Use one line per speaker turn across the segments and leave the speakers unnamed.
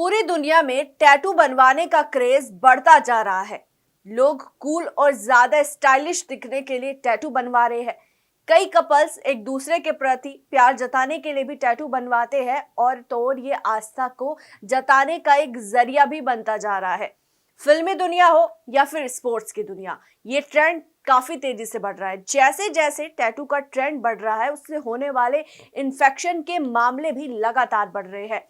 पूरी दुनिया में टैटू बनवाने का क्रेज बढ़ता जा रहा है। लोग कूल और ज्यादा स्टाइलिश दिखने के लिए टैटू बनवा रहे हैं। कई कपल्स एक दूसरे के प्रति प्यार जताने के लिए भी टैटू बनवाते हैं और तो और ये आस्था को जताने का एक जरिया भी बनता जा रहा है। फिल्मी दुनिया हो या फिर स्पोर्ट्स की दुनिया, ये ट्रेंड काफी तेजी से बढ़ रहा है। जैसे जैसे टैटू का ट्रेंड बढ़ रहा है, उससे होने वाले इन्फेक्शन के मामले भी लगातार बढ़ रहे हैं।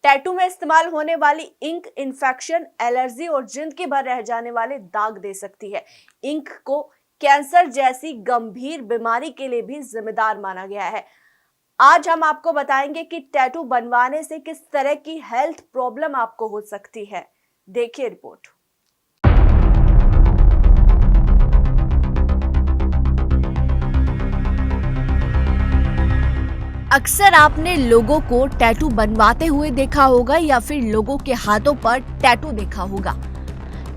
टैटू में इस्तेमाल होने वाली इंक इन्फेक्शन, एलर्जी और जिंदगी भर रह जाने वाले दाग दे सकती है। इंक को कैंसर जैसी गंभीर बीमारी के लिए भी जिम्मेदार माना गया है। आज हम आपको बताएंगे कि टैटू बनवाने से किस तरह की हेल्थ प्रॉब्लम आपको हो सकती है। देखिए रिपोर्ट। अक्सर आपने लोगों को टैटू बनवाते हुए देखा होगा या फिर लोगों के हाथों पर टैटू देखा होगा,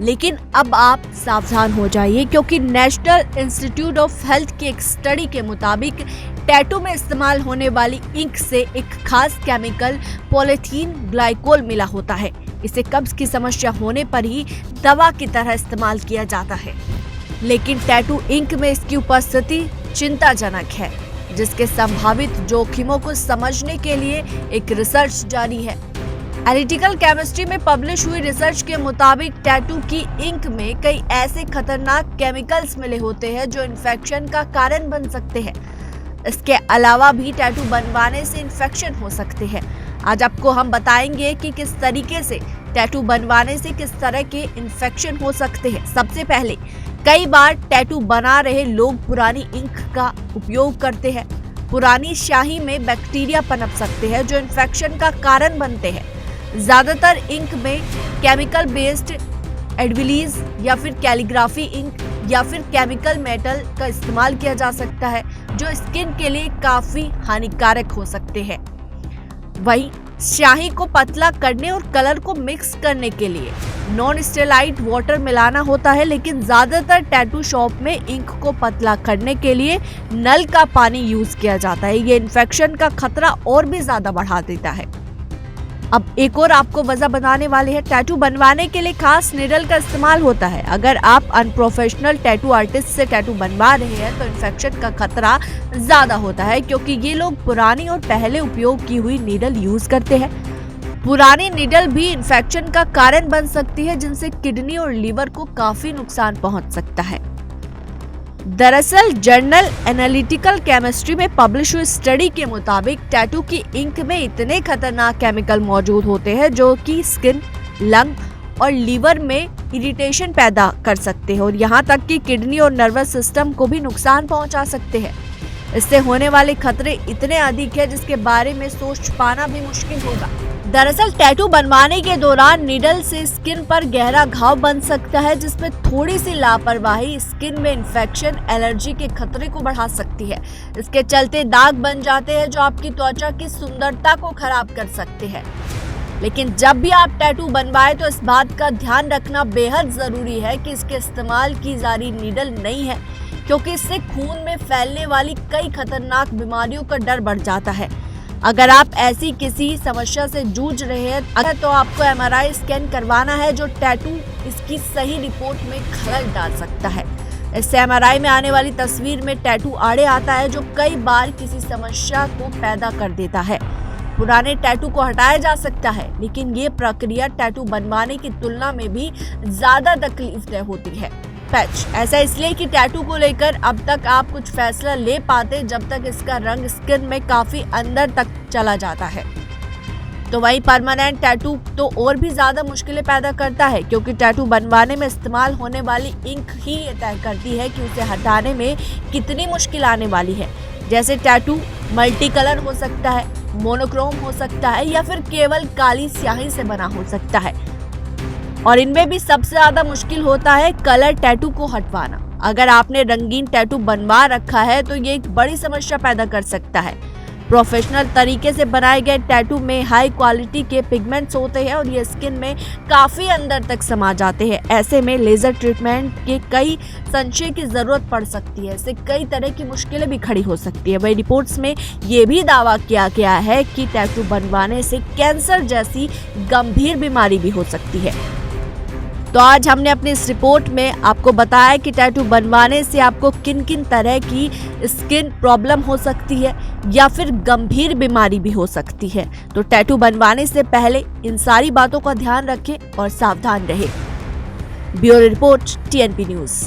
लेकिन अब आप सावधान हो जाइए क्योंकि नेशनल इंस्टीट्यूट ऑफ हेल्थ की एक स्टडी के मुताबिक टैटू में इस्तेमाल होने वाली इंक से एक खास केमिकल पॉलीथीन ग्लाइकोल मिला होता है। इसे कब्ज की समस्या होने पर ही दवा की तरह इस्तेमाल किया जाता है, लेकिन टैटू इंक में इसकी उपस्थिति चिंताजनक है, जिसके संभावित जोखिमों को समझने के लिए एक रिसर्च जारी है। एनालिटिकल केमिस्ट्री में पब्लिश हुई रिसर्च के मुताबिक टैटू की इंक में कई ऐसे खतरनाक केमिकल्स मिले होते हैं जो इन्फेक्शन का कारण बन सकते हैं। इसके अलावा भी टैटू बनवाने से इन्फेक्शन हो सकते हैं। आज आपको हम बताएंगे कि किस तरीके से टैटू बनवाने से किस तरह के इन्फेक्शन हो सकते हैं। सबसे पहले, कई बार टैटू बना रहे लोग पुरानी इंक का उपयोग करते हैं। पुरानी स्याही में बैक्टीरिया पनप सकते हैं जो इन्फेक्शन का कारण बनते हैं। ज्यादातर इंक में केमिकल बेस्ड एडविलीज या फिर कैलीग्राफी इंक या फिर केमिकल मेटल का इस्तेमाल किया जा सकता है, जो स्किन के लिए काफी हानिकारक हो सकते हैं। वहीं स्याही को पतला करने और कलर को मिक्स करने के लिए नॉन स्टेरलाइट वाटर मिलाना होता है, लेकिन ज्यादातर टैटू शॉप में इंक को पतला करने के लिए नल का पानी यूज किया जाता है। ये इन्फेक्शन का खतरा और भी ज्यादा बढ़ा देता है। अब एक और आपको वजह बताने वाले हैं। टैटू बनवाने के लिए खास निडल का इस्तेमाल होता है। अगर आप अनप्रोफेशनल टैटू आर्टिस्ट से टैटू बनवा रहे हैं तो इन्फेक्शन का खतरा ज्यादा होता है, क्योंकि ये लोग पुरानी और पहले उपयोग की हुई नीडल यूज करते हैं। पुरानी नीडल भी इन्फेक्शन का कारण बन सकती है, जिनसे किडनी और लीवर को काफी नुकसान पहुंच सकता है। दरअसल जर्नल एनालिटिकल केमिस्ट्री में पब्लिश हुई स्टडी के मुताबिक टैटू की इंक में इतने खतरनाक केमिकल मौजूद होते हैं जो कि स्किन, लंग और लीवर में इरिटेशन पैदा कर सकते हैं और यहाँ तक कि किडनी और नर्वस सिस्टम को भी नुकसान पहुंचा सकते हैं। इससे होने वाले खतरे इतने अधिक है जिसके बारे में सोच पाना भी मुश्किल होगा। दरअसल टैटू बनवाने के दौरान नीडल से स्किन पर गहरा घाव बन सकता है, जिसमें थोड़ी सी लापरवाही स्किन में इन्फेक्शन, एलर्जी के खतरे को बढ़ा सकती है। इसके चलते दाग बन जाते हैं जो आपकी त्वचा की सुंदरता को खराब कर सकते हैं। लेकिन जब भी आप टैटू बनवाए तो इस बात का ध्यान रखना बेहद जरूरी है कि इसके इस्तेमाल की जा रही नीडल नहीं है, क्योंकि इससे खून में फैलने वाली कई खतरनाक बीमारियों का डर बढ़ जाता है। अगर आप ऐसी किसी समस्या से जूझ रहे हैं तो आपको एमआरआई स्कैन करवाना है, जो टैटू इसकी सही रिपोर्ट में खलल डाल सकता है। इससे एमआरआई में आने वाली तस्वीर में टैटू आड़े आता है, जो कई बार किसी समस्या को पैदा कर देता है। पुराने टैटू को हटाया जा सकता है, लेकिन ये प्रक्रिया टैटू बनवाने की तुलना में भी ज्यादा तकलीफदेह होती है। पैच ऐसा इसलिए कि टैटू को लेकर अब तक आप कुछ फैसला ले पाते जब तक इसका रंग स्किन में काफी अंदर तक चला जाता है। तो वहीं परमानेंट टैटू तो और भी ज्यादा मुश्किलें पैदा करता है, क्योंकि टैटू बनवाने में इस्तेमाल होने वाली इंक ही तय करती है कि उसे हटाने में कितनी मुश्किल आने वाली है। जैसे टैटू मल्टी कलर हो सकता है, मोनोक्रोम हो सकता है या फिर केवल काली स्याही से बना हो सकता है, और इनमें भी सबसे ज्यादा मुश्किल होता है कलर टैटू को हटवाना। अगर आपने रंगीन टैटू बनवा रखा है तो ये एक बड़ी समस्या पैदा कर सकता है। प्रोफेशनल तरीके से बनाए गए टैटू में हाई क्वालिटी के पिगमेंट्स होते हैं और ये स्किन में काफ़ी अंदर तक समा जाते हैं। ऐसे में लेज़र ट्रीटमेंट के कई संशय की ज़रूरत पड़ सकती है, इससे कई तरह की मुश्किलें भी खड़ी हो सकती है। वही रिपोर्ट्स में ये भी दावा किया गया है कि टैटू बनवाने से कैंसर जैसी गंभीर बीमारी भी हो सकती है। तो आज हमने अपनी इस रिपोर्ट में आपको बताया कि टैटू बनवाने से आपको किन किन तरह की स्किन प्रॉब्लम हो सकती है या फिर गंभीर बीमारी भी हो सकती है। तो टैटू बनवाने से पहले इन सारी बातों का ध्यान रखें और सावधान रहें। Bureau report, TNP news.